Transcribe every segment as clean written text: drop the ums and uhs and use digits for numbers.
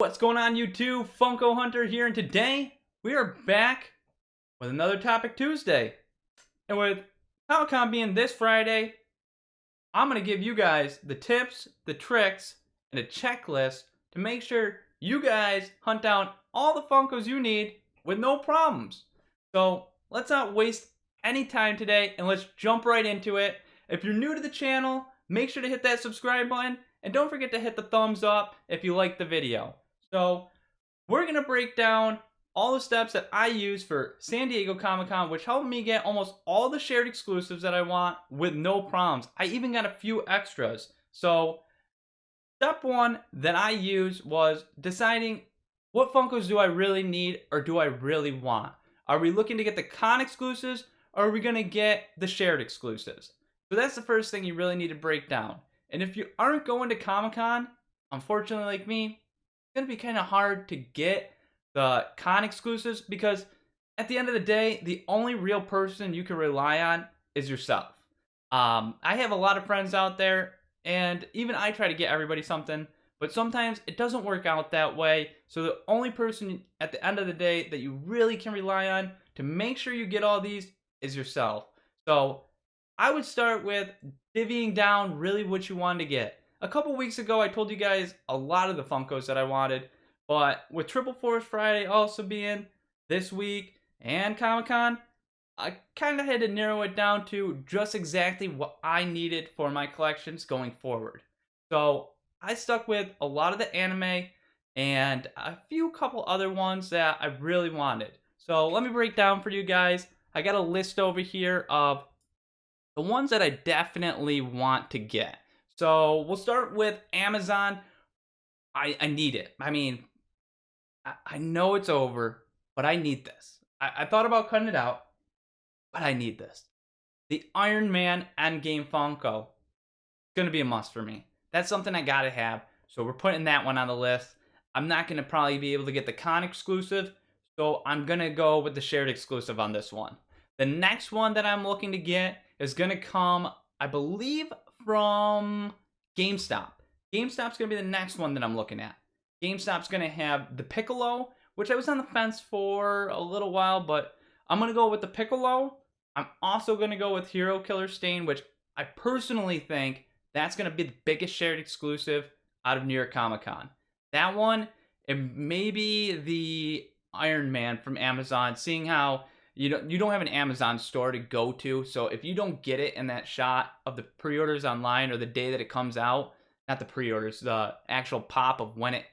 What's going on, YouTube? Funko Hunter here, and today we are back with another Topic Tuesday. And with Comic Con being this Friday, I'm going to give you guys the tips, the tricks, and a checklist to make sure you guys hunt down all the Funkos you need with no problems. So let's not waste any time today and let's jump right into it. If you're new to the channel, make sure to hit that subscribe button and don't forget to hit the thumbs up if you like the video. So we're going to break down all the steps that I use for San Diego Comic-Con, which helped me get almost all the shared exclusives that I want with no problems. I even got a few extras. So step one that I used was deciding what Funkos do I really need or do I really want. Are we looking to get the con exclusives or are we going to get the shared exclusives? So that's the first thing you really need to break down. And if you aren't going to Comic-Con, unfortunately like me, it's going to be kind of hard to get the con exclusives because at the end of the day, the only real person you can rely on is yourself. I have a lot of friends out there, and even I try to get everybody something, but sometimes it doesn't work out that way. So the only person at the end of the day that you really can rely on to make sure you get all these is yourself. So I would start with divvying down really what you want to get. A couple weeks ago, I told you guys a lot of the Funkos that I wanted, but with Triple Force Friday also being this week and Comic-Con, I kind of had to narrow it down to just exactly what I needed for my collections going forward. So I stuck with a lot of the anime and a couple other ones that I really wanted. So let me break down for you guys. I got a list over here of the ones that I definitely want to get. So we'll start with Amazon. I need it. I mean, I know it's over, but I need this. I thought about cutting it out, but I need this. The Iron Man Endgame Funko. It's going to be a must for me. That's something I got to have. So we're putting that one on the list. I'm not going to probably be able to get the con exclusive, so I'm going to go with the shared exclusive on this one. The next one that I'm looking to get is going to come, I believe, from GameStop. GameStop's going to be the next one that I'm looking at. GameStop's going to have the Piccolo, which I was on the fence for a little while, but I'm going to go with the Piccolo. I'm also going to go with Hero Killer Stain, which I personally think that's going to be the biggest shared exclusive out of New York Comic Con. That one, and maybe the Iron Man from Amazon, seeing how you don't have an Amazon store to go to, so if you don't get it in that shot of the pre-orders online or the day that it comes out, not the pre-orders, the actual pop of when it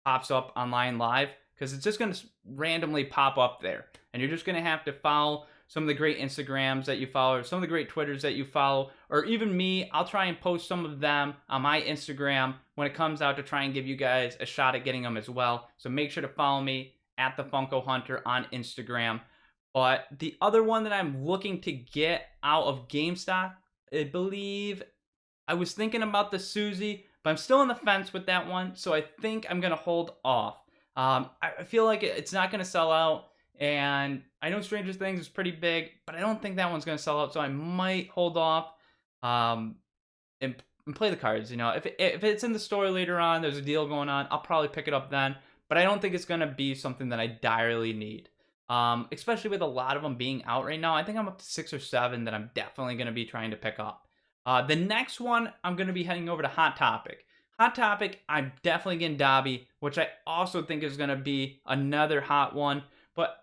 pops up online live, because it's just going to randomly pop up there, and you're just going to have to follow some of the great Instagrams that you follow, or some of the great Twitters that you follow, or even me. I'll try and post some of them on my Instagram when it comes out to try and give you guys a shot at getting them as well. So make sure to follow me at the Funko Hunter on Instagram. But the other one that I'm looking to get out of GameStop, I believe, I was thinking about the Suzy, but I'm still on the fence with that one, so I think I'm going to hold off. I feel like it's not going to sell out, and I know Stranger Things is pretty big, but I don't think that one's going to sell out, so I might hold off and play the cards. You know, if it's in the store later on, there's a deal going on, I'll probably pick it up then, but I don't think it's going to be something that I direly need. Especially with a lot of them being out right now. I think I'm up to 6 or 7 that I'm definitely going to be trying to pick up. The next one, I'm going to be heading over to Hot Topic. Hot Topic, I'm definitely getting Dobby, which I also think is going to be another hot one. But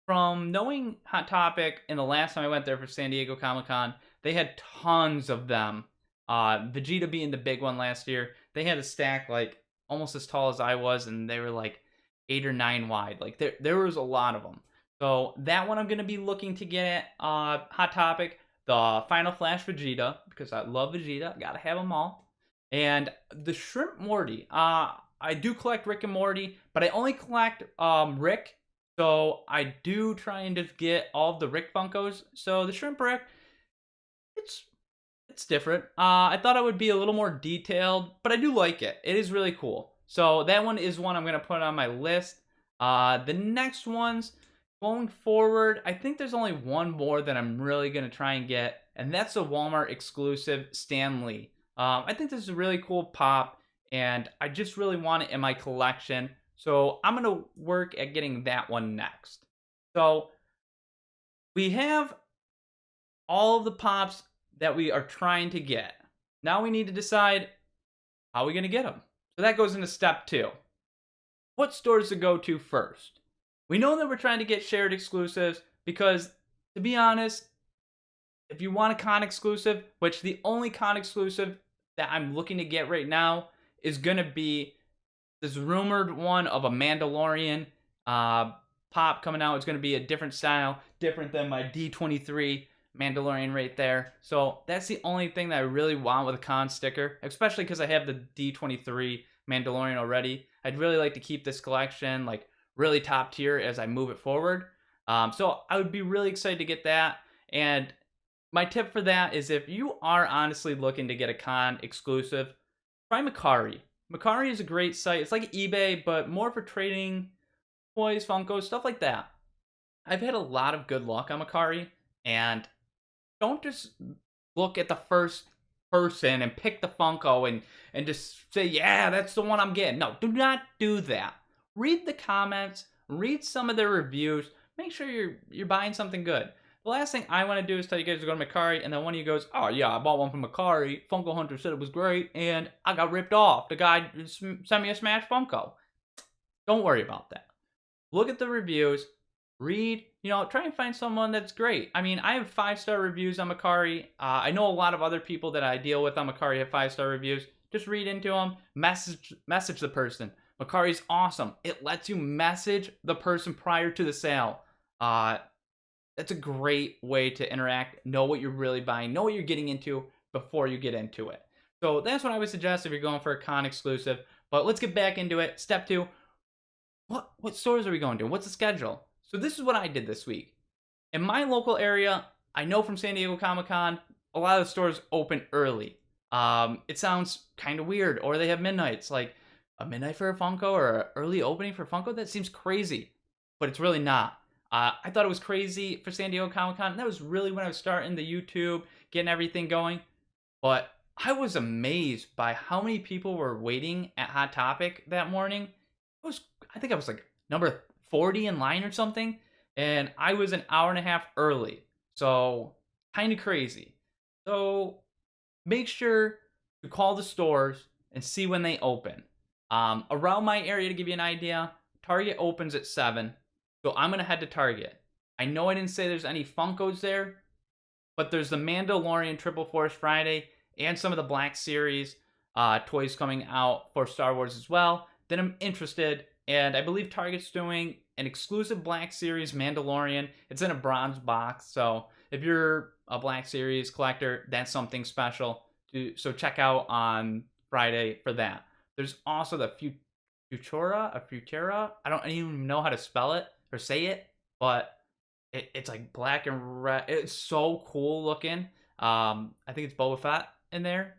from knowing Hot Topic and the last time I went there for San Diego Comic-Con, they had tons of them. Vegeta being the big one last year, they had a stack like almost as tall as I was, and they were like 8 or 9 wide. Like there was a lot of them. So that one I'm going to be looking to get at Hot Topic. The Final Flash Vegeta, because I love Vegeta. Got to have them all. And the Shrimp Morty. I do collect Rick and Morty, but I only collect Rick. So I do try and just get all of the Rick Funkos. So the Shrimp Rick, it's different. I thought it would be a little more detailed, but I do like it. It is really cool. So that one is one I'm going to put on my list. The next ones, going forward, I think there's only one more that I'm really going to try and get, and that's a Walmart exclusive Stan Lee. I think this is a really cool pop, and I just really want it in my collection. So I'm going to work at getting that one next. So we have all of the pops that we are trying to get. Now we need to decide how are we going to get them. So that goes into step 2. What stores to go to first? We know that we're trying to get shared exclusives because, to be honest, if you want a con exclusive, which the only con exclusive that I'm looking to get right now is going to be this rumored one of a Mandalorian pop coming out. It's going to be a different style, different than my D23 Mandalorian right there. So that's the only thing that I really want with a con sticker, especially because I have the D23 Mandalorian already. I'd really like to keep this collection like really top tier as I move it forward. So I would be really excited to get that. And my tip for that is if you are honestly looking to get a con exclusive, try Mercari. Mercari is a great site. It's like eBay, but more for trading toys, Funko, stuff like that. I've had a lot of good luck on Mercari, and don't just look at the first person and pick the Funko and just say, yeah, that's the one I'm getting. No, do not do that. Read the comments, read some of their reviews, make sure you're buying something good. The last thing I want to do is tell you guys to go to Mercari, and then one of you goes, oh yeah, I bought one from Mercari. Funko Hunter said it was great, and I got ripped off. The guy sent me a Smash Funko. Don't worry about that. Look at the reviews, read, try and find someone that's great. I mean, I have 5-star reviews on Mercari. I know a lot of other people that I deal with on Mercari have 5-star reviews. Just read into them, message the person. Mercari's awesome. It lets you message the person prior to the sale. That's a great way to interact, know what you're really buying, know what you're getting into before you get into it. So that's what I would suggest if you're going for a con exclusive. But let's get back into it. Step 2, what stores are we going to? What's the schedule? So this is what I did this week. In my local area, I know from San Diego Comic-Con, a lot of the stores open early. It sounds kind of weird, or they have midnights, like a midnight for a Funko or an early opening for Funko. That seems crazy, but it's really not. I thought it was crazy for San Diego Comic-Con. That was really when I was starting the YouTube, getting everything going. But I was amazed by how many people were waiting at Hot Topic that morning. I think I was like number 40 in line or something. And I was an hour and a half early. So kind of crazy. So make sure to call the stores and see when they open. Around my area, to give you an idea, Target opens at 7. So I'm going to head to Target. I know I didn't say there's any Funkos there, but there's the Mandalorian Triple Force Friday and some of the Black Series toys coming out for Star Wars as well. Then I'm interested, and I believe Target's doing an exclusive Black Series Mandalorian. It's in a bronze box, so if you're a Black Series collector, that's something special. So check out on Friday for that. There's also the Futura. I don't even know how to spell it or say it, but it's like black and red. It's so cool looking. I think it's Boba Fett in there.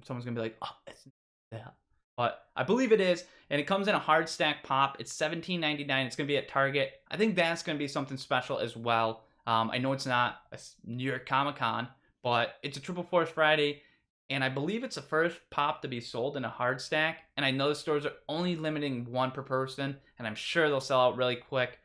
Someone's gonna be like, oh, it's that, but I believe it is, and it comes in a hard stack pop. It's $17.99. It's gonna be at Target. I think that's gonna be something special as well. I know it's not a New York Comic Con, but it's a Triple Force Friday. And I believe it's the first pop to be sold in a hard stack. And I know the stores are only limiting one per person. And I'm sure they'll sell out really quick.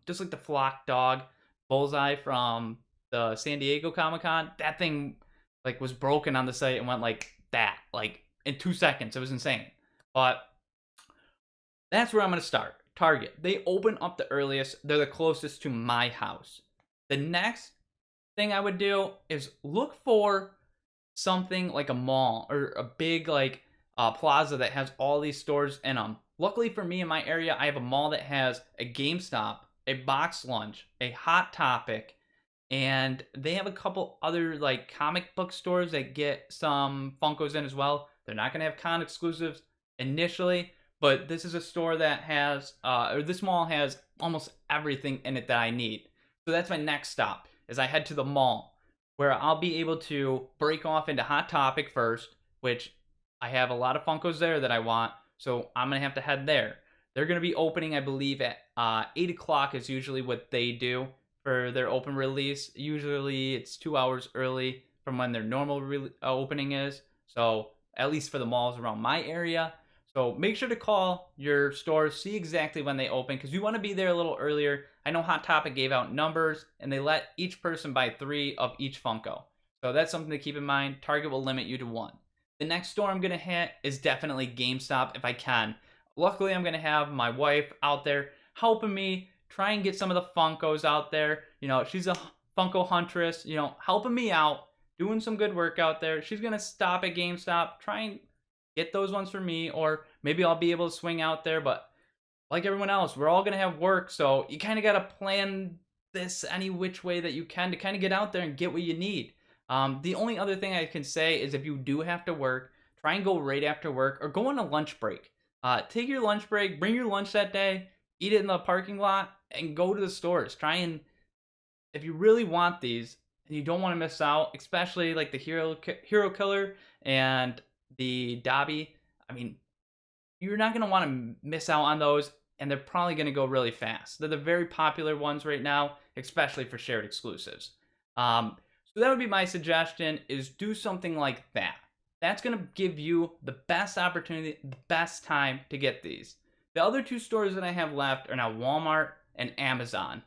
Just like the Flock Dog Bullseye from the San Diego Comic-Con. That thing like was broken on the site and went like that. Like in 2 seconds. It was insane. But that's where I'm going to start. Target. They open up the earliest. They're the closest to my house. The next thing I would do is look for something like a mall or a big like plaza that has all these stores in them. Luckily for me in my area, I have a mall that has a GameStop, a Box Lunch, a Hot Topic, and they have a couple other like comic book stores that get some Funkos in as well. They're not going to have con exclusives initially, but this is a store that has or this mall has almost everything in it that I need. So that's my next stop is I head to the mall, where I'll be able to break off into Hot Topic first, which I have a lot of Funkos there that I want, so I'm going to have to head there. They're going to be opening, I believe, at 8 o'clock is usually what they do for their open release. Usually it's 2 hours early from when their normal opening is, so at least for the malls around my area. So make sure to call your store, see exactly when they open, because you want to be there a little earlier. I know Hot Topic gave out numbers, and they let each person buy 3 of each Funko. So that's something to keep in mind. Target will limit you to 1. The next store I'm going to hit is definitely GameStop if I can. Luckily, I'm going to have my wife out there helping me try and get some of the Funkos out there. You know, she's a Funko huntress, you know, helping me out, doing some good work out there. She's going to stop at GameStop, try and get those ones for me, or maybe I'll be able to swing out there. But like everyone else, we're all going to have work, so you kind of got to plan this any which way that you can to kind of get out there and get what you need. The only other thing I can say is if you do have to work, try and go right after work or go on a lunch break. Take your lunch break, bring your lunch that day, eat it in the parking lot, and go to the stores. Try and, if you really want these and you don't want to miss out, especially like the Hero Killer and the Dobby, I mean, you're not going to want to miss out on those, and they're probably going to go really fast. They're the very popular ones right now, especially for shared exclusives. So that would be my suggestion, is do something like that. That's going to give you the best opportunity, the best time to get these. The other 2 stores that I have left are now Walmart and Amazon.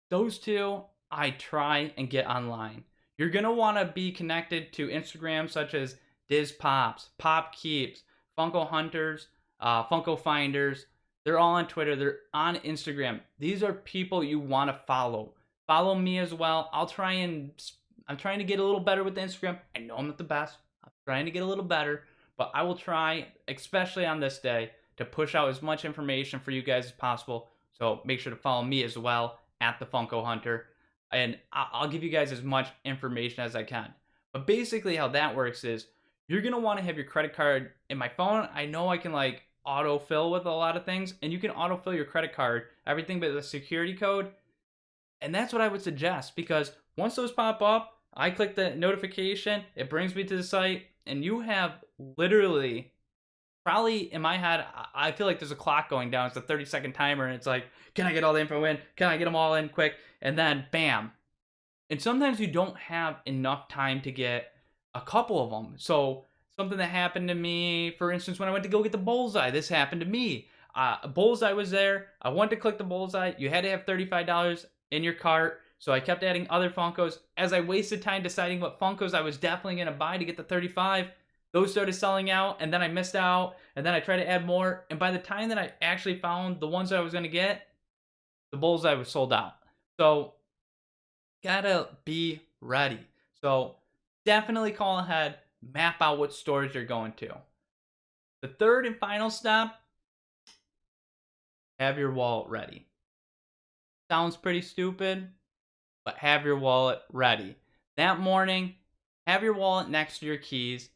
Those 2 I try and get online. You're going to want to be connected to Instagram such as Diz Pops, Pop Keeps, Funko Hunters, Funko Finders. They're all on Twitter. They're on Instagram. These are people you want to follow. Follow me as well. I'm trying to get a little better with Instagram. I know I'm not the best. I'm trying to get a little better, but I will try, especially on this day, to push out as much information for you guys as possible. So make sure to follow me as well at the Funko Hunter, and I'll give you guys as much information as I can. But basically how that works is you're going to want to have your credit card. In my phone, I know I can like autofill with a lot of things, and you can autofill your credit card, everything but the security code. And that's what I would suggest, because once those pop up, I click the notification, it brings me to the site, and you have literally, probably in my head, I feel like there's a clock going down. It's a 30-second timer, and it's like, can I get all the info in? Can I get them all in quick? And then bam. And sometimes you don't have enough time to get a couple of them. So something that happened to me, for instance, when I went to go get the bullseye, this happened to me. Bullseye was there. I went to click the bullseye. You had to have $35 in your cart. So I kept adding other Funkos. As I wasted time deciding what Funkos I was definitely going to buy to get the 35, those started selling out, and then I missed out, and then I tried to add more, and by the time that I actually found the ones that I was going to get, the bullseye was sold out. So gotta be ready. So definitely call ahead, map out what stores you're going to. The third and final step, have your wallet ready. Sounds pretty stupid, but have your wallet ready. That morning, have your wallet next to your keys.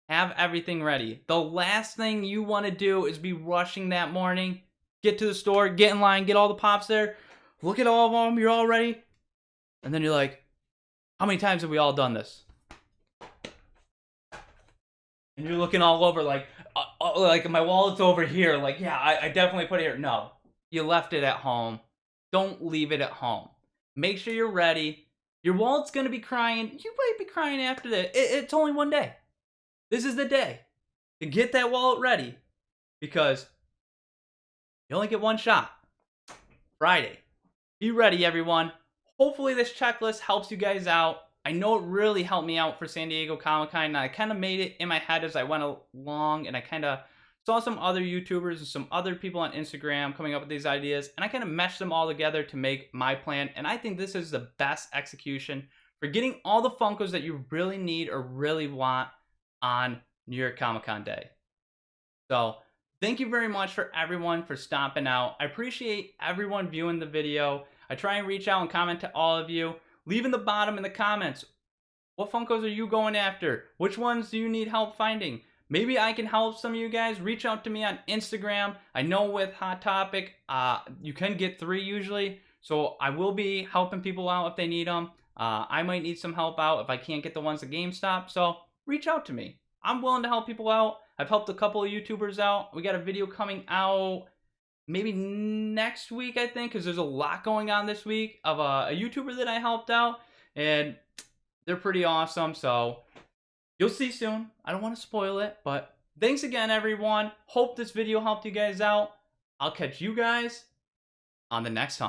Have everything ready. The last thing you want to do is be rushing that morning. Get to the store, get in line, get all the pops there. Look at all of them, you're all ready. And then you're like, how many times have we all done this? And you're looking all over like my wallet's over here. Like, yeah, I definitely put it here. No, you left it at home. Don't leave it at home. Make sure you're ready. Your wallet's going to be crying. You might be crying after that. It's only one day. This is the day to get that wallet ready, because you only get one shot. Friday. Be ready, everyone. Hopefully this checklist helps you guys out. I know it really helped me out for San Diego Comic-Con, and I kind of made it in my head as I went along, and I kind of saw some other YouTubers and some other people on Instagram coming up with these ideas, and I kind of meshed them all together to make my plan, and I think this is the best execution for getting all the Funkos that you really need or really want on New York Comic-Con Day. So thank you very much for everyone for stopping out. I appreciate everyone viewing the video. I try and reach out and comment to all of you. Leave in the bottom in the comments, what Funkos are you going after? Which ones do you need help finding? Maybe I can help some of you guys. Reach out to me on Instagram. I know with Hot Topic, you can get 3 usually. So I will be helping people out if they need them. I might need some help out if I can't get the ones at GameStop. So reach out to me. I'm willing to help people out. I've helped a couple of YouTubers out. We got a video coming out maybe next week, I think, because there's a lot going on this week of a YouTuber that I helped out, and they're pretty awesome. So you'll see soon. I don't want to spoil it, but Thanks again, everyone. Hope this video helped you guys out. I'll catch you guys on the next time.